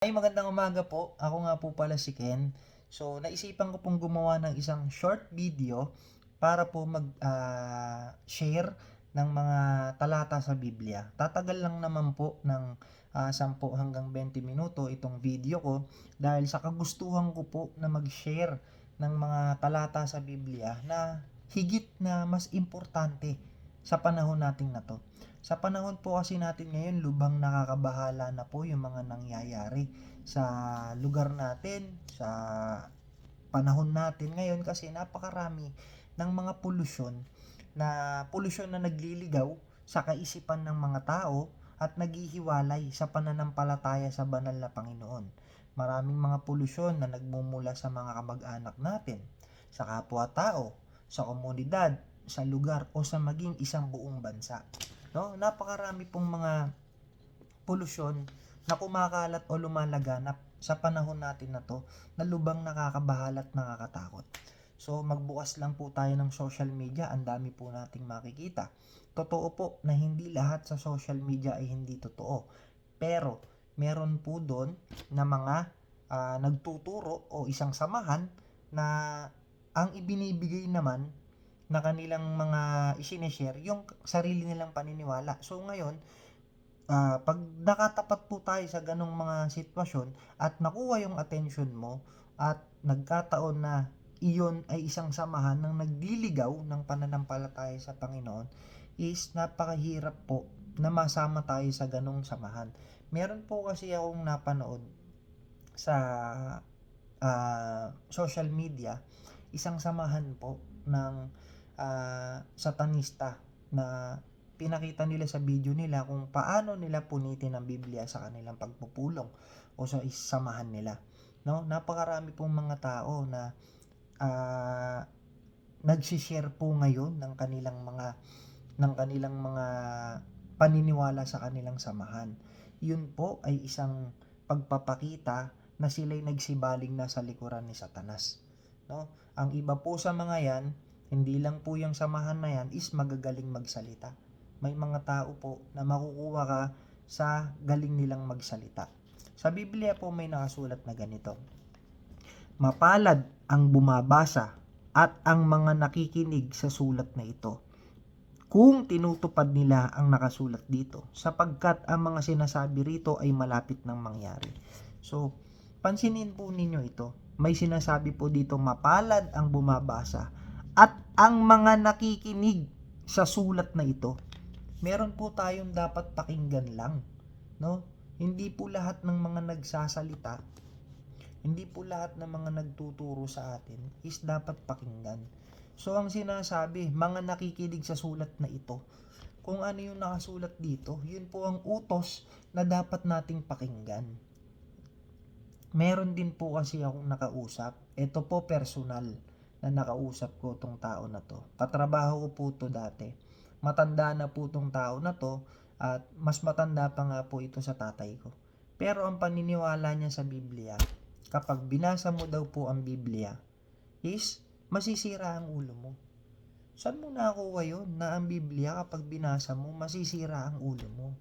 Ay, magandang umaga po. Ako nga po pala si Ken. So, naisipan ko pong gumawa ng isang short video para po share ng mga talata sa Biblia. Tatagal lang naman po ng 10 hanggang 20 minuto itong video ko dahil sa kagustuhan ko po na mag-share ng mga talata sa Biblia na higit na mas importante sa panahon natin na to. Sa panahon po kasi natin ngayon, lubhang nakakabahala na po yung mga nangyayari sa lugar natin, sa panahon natin ngayon kasi napakarami ng mga polusyon na nagliligaw sa kaisipan ng mga tao at naghihiwalay sa pananampalataya sa banal na Panginoon. Maraming mga polusyon na nagmumula sa mga kamag-anak natin, sa kapwa-tao, sa komunidad, sa lugar o sa maging isang buong bansa. No, napakarami pong mga polusyon na kumakalat o lumalaganap sa panahon natin na to na lubhang nakakabahala at nakakatakot. So magbukas lang po tayo ng social media, ang dami po nating makikita. Totoo po na hindi lahat sa social media ay hindi totoo. Pero meron po doon na mga nagtuturo o isang samahan na ang ibinibigay naman na kanilang mga isineshare yung sarili nilang paniniwala. So ngayon, pag nakatapat po tayo sa ganong mga sitwasyon at nakuha yung attention mo at nagkataon na iyon ay isang samahan ng nagliligaw ng pananampalataya sa Panginoon, is napakahirap po na masama tayo sa ganong samahan. Meron po kasi akong napanood sa social media, isang samahan po ng satanista na pinakita nila sa video nila kung paano nila punitin ang Biblia sa kanilang pagpupulong o sa samahan nila. No, napakarami pong mga tao na nagsi-share po ngayon ng kanilang mga paniniwala sa kanilang samahan. Yun po ay isang pagpapakita na sila'y nagsibaling na sa likuran ni Satanas. No? Ang iba po sa mga yan, hindi lang po yung samahan na yan is magagaling magsalita. May mga tao po na makukuha ka sa galing nilang magsalita. Sa Biblia po may nakasulat na ganito: mapalad ang bumabasa at ang mga nakikinig sa sulat na ito kung tinutupad nila ang nakasulat dito, sapagkat ang mga sinasabi rito ay malapit ng mangyari. So, pansinin po ninyo ito. May sinasabi po dito, mapalad ang bumabasa at ang mga nakikinig sa sulat na ito. Meron po tayong dapat pakinggan lang, no? Hindi po lahat ng mga nagsasalita, hindi po lahat ng mga nagtuturo sa atin is dapat pakinggan. So ang sinasabi, mga nakikinig sa sulat na ito, kung ano yung nakasulat dito, yun po ang utos na dapat nating pakinggan. Meron din po kasi akong nakausap, ito po personal na nakausap ko tong tao na to. Katrabaho ko po to dati. Matanda na po tong tao na to at mas matanda pa nga po ito sa tatay ko. Pero ang paniniwala niya sa Biblia, kapag binasa mo daw po ang Biblia, is masisira ang ulo mo. Saan mo nakuha yun na ang Biblia kapag binasa mo, masisira ang ulo mo?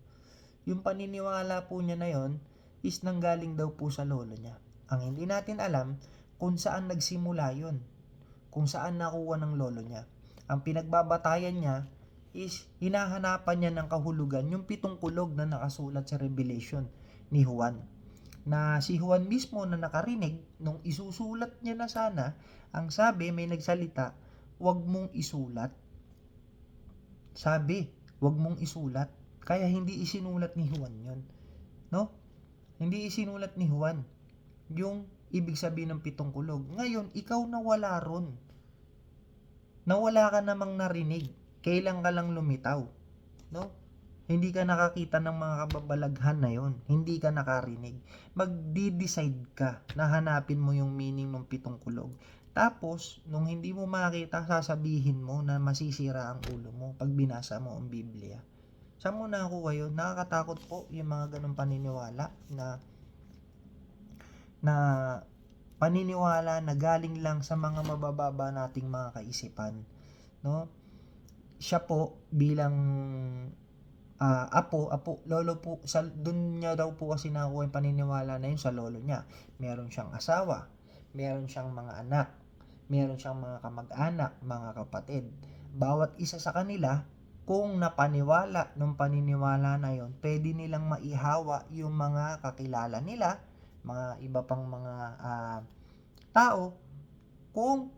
Yung paniniwala po niya na yon is nanggaling daw po sa lolo niya. Ang hindi natin alam kung saan nagsimula yon, kung saan nakuha ng lolo niya. Ang pinagbabatayan niya is hinahanapan niya ng kahulugan yung 7 kulog na nakasulat sa Revelation ni Juan, na si Juan mismo na nakarinig nung isusulat niya na sana, ang sabi, may nagsalita, wag mong isulat. Sabi, wag mong isulat. Kaya hindi isinulat ni Juan yun. No? Hindi isinulat ni Juan yung ibig sabihin ng 7 kulog. Ngayon, ikaw nawala ron. Nawala ka namang narinig. Kailan ka lang lumitaw. No? Hindi ka nakakita ng mga kababalaghan na yon. Hindi ka nakarinig. Magdi-decide ka na hanapin mo yung meaning ng 7 kulog. Tapos, nung hindi mo makita, sasabihin mo na masisira ang ulo mo pag binasa mo ang Biblia. Saan mo nakuha yun? Nakakatakot po yung mga ganong paniniwala na paniniwala na galing lang sa mga mabababa nating mga kaisipan. No? Siya po bilang lolo po, dun niya daw po kasi nakuha yung paniniwala na yun sa lolo niya. Meron siyang asawa, meron siyang mga anak, meron siyang mga kamag-anak, mga kapatid. Bawat isa sa kanila, kung napaniwala nung paniniwala na yun, pwede nilang maihawa yung mga kakilala nila, mga iba pang mga tao, kung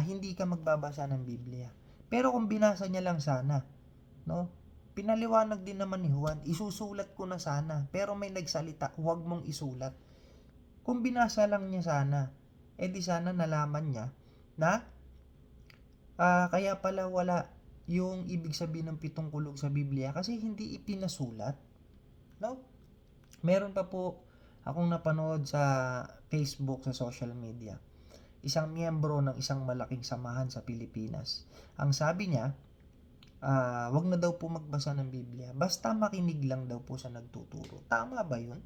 hindi ka magbabasa ng Biblia. Pero kung binasa niya lang sana, no? Pinaliwanag din naman ni Juan, isusulat ko na sana, pero may nagsalita, huwag mong isulat. Kung binasa lang niya sana, di sana nalaman niya na kaya pala wala yung ibig sabihin ng 7 kulog sa Biblia kasi hindi ipinasulat, no? Meron pa po akong napanood sa Facebook, sa social media. Isang miyembro ng isang malaking samahan sa Pilipinas. Ang sabi niya, wag na daw po magbasa ng Biblia. Basta makinig lang daw po sa nagtuturo. Tama ba yun?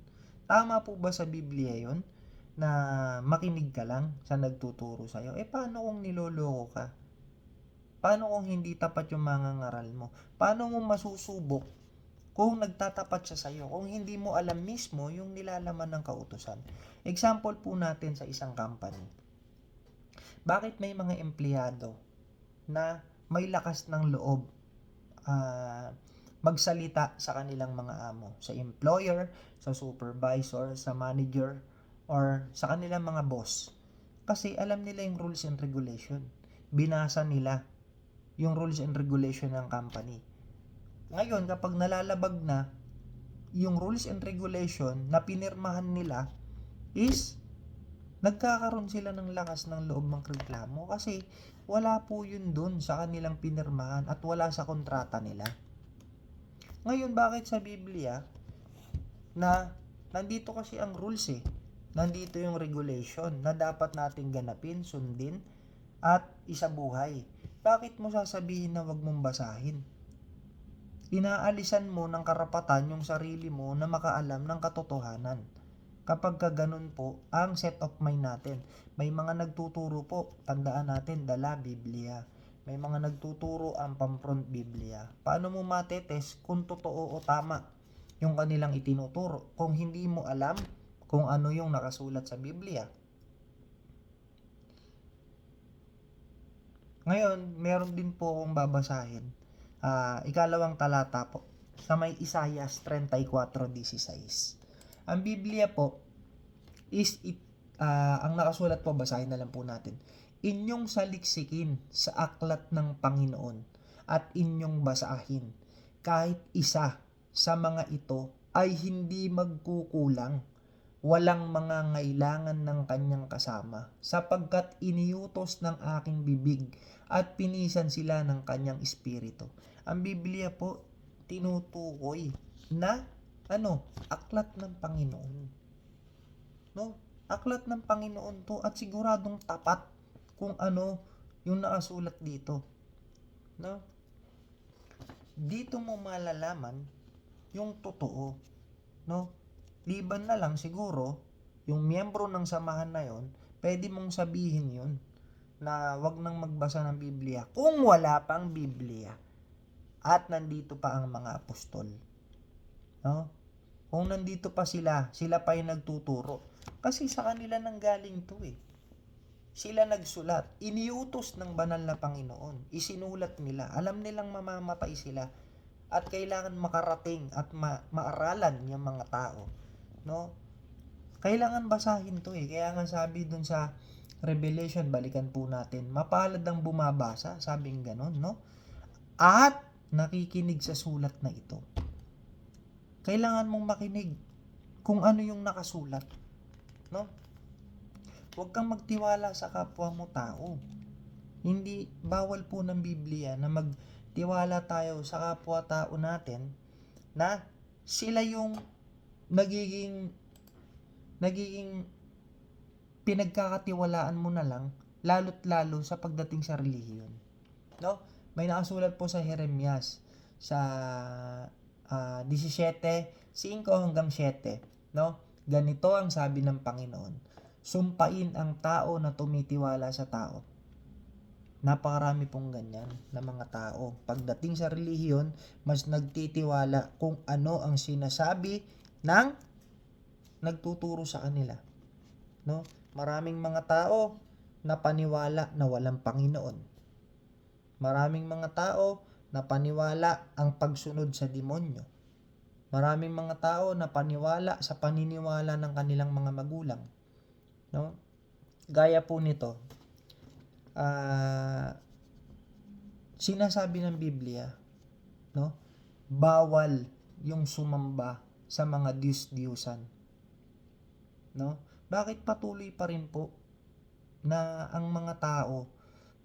Tama po ba sa Biblia yun? Na makinig ka lang sa nagtuturo sa'yo? Paano kung niloloko ka? Paano kung hindi tapat yung mga ngaral mo? Paano mo masusubok kung nagtatapat siya sa'yo? Kung hindi mo alam mismo yung nilalaman ng kautusan. Example po natin sa isang company. Bakit may mga empleyado na may lakas ng loob magsalita sa kanilang mga amo, sa employer, sa supervisor, sa manager, or sa kanilang mga boss? Kasi alam nila yung rules and regulation. Binasa nila yung rules and regulation ng company. Ngayon, kapag nalalabag na yung rules and regulation na pinirmahan nila, is nagkakaroon sila ng lakas ng loob magreklamo kasi wala po yun dun sa kanilang pinirmahan at wala sa kontrata nila. Ngayon, bakit sa Biblia na nandito kasi ang rules nandito yung regulation na dapat nating ganapin, sundin at isabuhay. Bakit mo sasabihin na wag mong basahin? Inaalisan mo ng karapatan yung sarili mo na makaalam ng katotohanan. Kapag ganun po ang set of mind natin. May mga nagtuturo po, tandaan natin, dala Biblia. May mga nagtuturo ang pampront Biblia. Paano mo matetes kung totoo o tama yung kanilang itinuturo kung hindi mo alam kung ano yung nakasulat sa Biblia? Ngayon, meron din po akong babasahin. Ikalawang talata po sa may Isaias 34:16. Ang Biblia po is ang nakasulat po, basahin na lang po natin. Inyong saliksikin sa aklat ng Panginoon at inyong basahin. Kahit isa sa mga ito ay hindi magkukulang. Walang mga ngailangan ng kanyang kasama, sapagkat iniutos ng aking bibig at pinisan sila ng kanyang espiritu. Ang Biblia po tinutukoy na aklat ng Panginoon. No? Aklat ng Panginoon to at siguradong tapat kung ano yung nakasulat dito. No? Dito mo malalaman yung totoo. No? Liban na lang siguro yung miyembro ng samahan na yon, pwede mong sabihin yun na wag nang magbasa ng Biblia kung wala pang Biblia at nandito pa ang mga apostol. No? Kung nandito pa sila pa yung nagtuturo. Kasi sa kanila nanggaling to Sila nagsulat. Iniutos ng banal na Panginoon. Isinulat nila. Alam nilang mamamatay sila. At kailangan makarating at maaralan yung mga tao. No? Kailangan basahin to Kaya nga sabi dun sa Revelation, balikan po natin, mapalad ang bumabasa, sabing ganon, no? At nakikinig sa sulat na ito. Kailangan mong makinig kung ano yung nakasulat, no? Huwag kang magtiwala sa kapwa mo tao. Hindi, bawal po ng Biblia na magtiwala tayo sa kapwa tao natin na sila yung nagiging pinagkakatiwalaan mo na lang, lalo't lalo sa pagdating sa relihiyon. No? May nakasulat po sa Jeremias sa 17:5-7, no? Ganito ang sabi ng Panginoon: sumpain ang tao na tumitiwala sa tao Napakarami pong ganyan na mga tao. Pagdating sa relihiyon, mas nagtitiwala kung ano ang sinasabi ng nagtuturo sa kanila, no? Maraming mga tao na paniwala na walang Panginoon. Maraming mga tao na paniwala ang pagsunod sa demonyo. Maraming mga tao na paniwala sa paniniwala ng kanilang mga magulang, no? Gaya po nito, sinasabi ng Biblia, no? Bawal yung sumamba sa mga Diyos-Diyosan, no? Bakit patuloy pa rin po na ang mga tao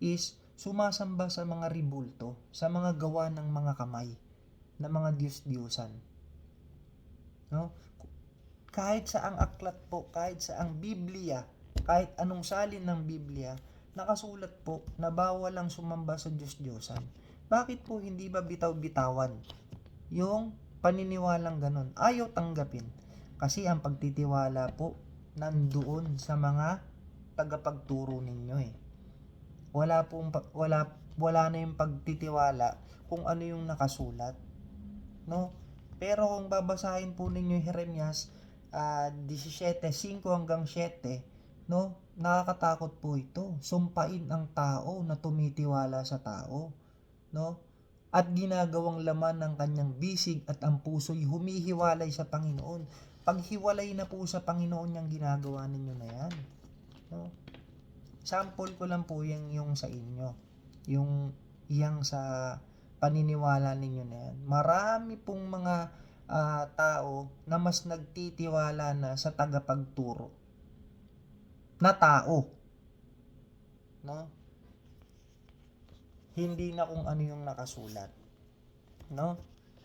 is sumasamba sa mga ribulto, sa mga gawa ng mga kamay, na mga Diyos-Diyosan, no? Kahit sa ang aklat po, kahit sa ang Biblia, kahit anong salin ng Biblia, nakasulat po na bawal ang sumamba sa Diyos-Diyosan. Bakit po hindi ba bitaw-bitawan yung paniniwalang ganun? Ayaw tanggapin. Kasi ang pagtitiwala po nandoon sa mga tagapagturo ninyo eh. Wala na yung pagtitiwala kung ano yung nakasulat, no? Pero kung babasahin po ninyo yung Jeremias 17:5 hanggang 7, no? Nakakatakot po ito. Sumpain ang tao na tumitiwala sa tao, no? At ginagawang laman ng kanyang bisig at ang puso'y humihiwalay sa Panginoon. Paghiwalay na po sa Panginoon yung ginagawa ninyo na yan, no? Sample ko lang po yung sa inyo. Yung sa paniniwala ninyo na yan. Marami pong mga tao na mas nagtitiwala na sa tagapagturo na tao, no? Hindi na kung ano yung nakasulat, no?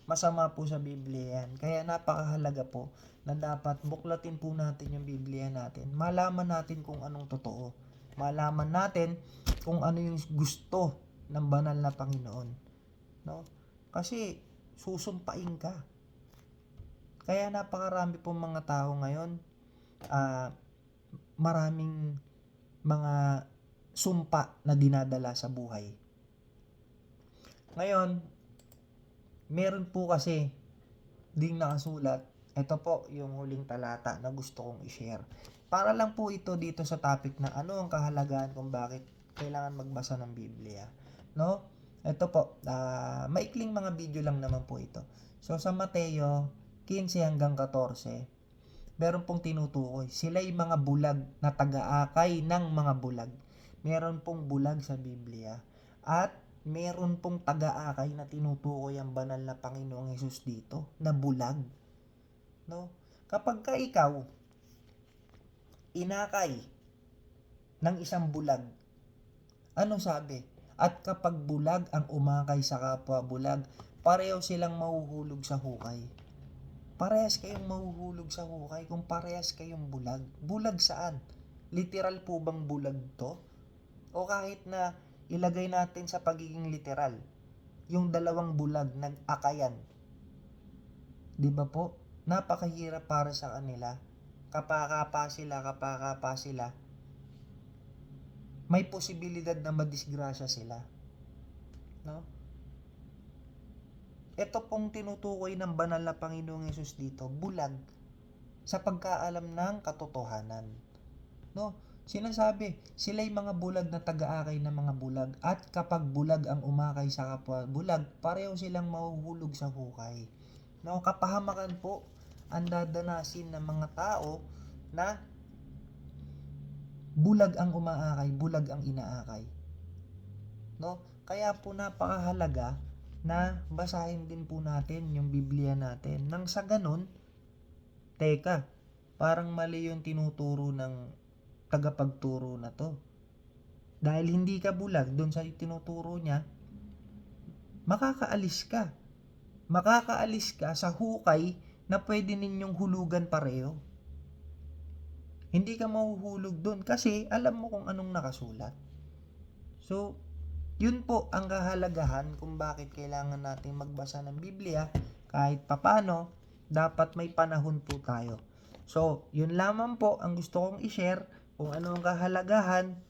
Masama po sa Biblia yan. Kaya napakahalaga po na dapat buklatin po natin yung Biblia natin. Malaman natin kung anong totoo. Malaman natin kung ano yung gusto ng banal na Panginoon, no? Kasi susumpain ka. Kaya napakarami pong mga tao ngayon, maraming mga sumpa na dinadala sa buhay. Ngayon, meron po kasi ding nakasulat, ito po yung huling talata na gusto kong i-share. Para lang po ito dito sa topic na ano ang kahalagahan kung bakit kailangan magbasa ng Biblia, no? Ito po, maikling mga video lang naman po ito. So sa Mateo 15 hanggang 14, meron pong tinutukoy. Sila'y mga bulag na taga-akay ng mga bulag. Meron pong bulag sa Biblia. At meron pong taga-akay na tinutukoy ang banal na Panginoong Hesus dito, na bulag, no? Kapag ka ikaw inakay ng isang bulag, ano sabi? At kapag bulag ang umakay sa kapwa bulag, pareho silang mahuhulog sa hukay. Parehas kayong mahuhulog sa hukay kung parehas kayong bulag. Bulag saan? Literal po bang bulag to? O kahit na ilagay natin sa pagiging literal, yung dalawang bulag nag-akayan. Di ba po? Napakahirap para sa kanila. Kapakapa sila. May posibilidad na madisgrasya sila, no? Ito pong tinutukoy ng banal na Panginoong Hesus dito, bulag sa pagkaalam ng katotohanan, no? Sinasabi, sila'y mga bulag na taga-akay ng mga bulag, at kapag bulag ang umakay sa kapwa bulag, pareho silang mahuhulog sa hukay, no? Kapahamakan po ang dadanasin ng mga tao na bulag ang umaakay, bulag ang inaakay, no? Kaya po napakahalaga na basahin din po natin yung Biblia natin. Nang sa ganun, teka, parang mali yung tinuturo ng tagapagturo na to. Dahil hindi ka bulag doon sa tinuturo niya, makakaalis ka. Makakaalis ka sa hukay na pwede ninyong hulugan pareho. Hindi ka mahuhulog doon kasi alam mo kung anong nakasulat. So, yun po ang kahalagahan kung bakit kailangan natin magbasa ng Biblia. Kahit papano, dapat may panahon po tayo. So, yun lamang po ang gusto kong i-share kung ano ang kahalagahan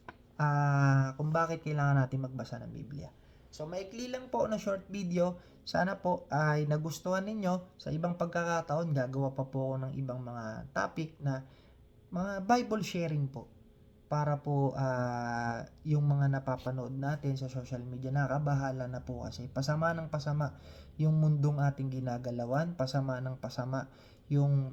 kung bakit kailangan natin magbasa ng Biblia. So maikli lang po na short video. Sana po ay nagustuhan ninyo. Sa ibang pagkakataon, gagawa pa po ako ng ibang mga topic na mga Bible sharing po. Para po yung mga napapanood natin sa social media, nakabahala na po kasi pasama ng pasama yung mundong ating ginagalawan, pasama ng pasama yung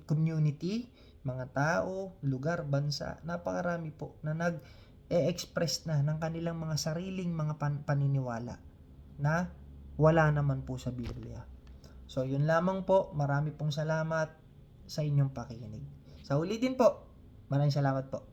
community, mga tao, lugar, bansa, napakarami po na nag-e-express na ng kanilang mga sariling mga paniniwala na wala naman po sa Biblia. So yun lamang po, marami pong salamat sa inyong pakikinig. Sa uli din po, maraming salamat po.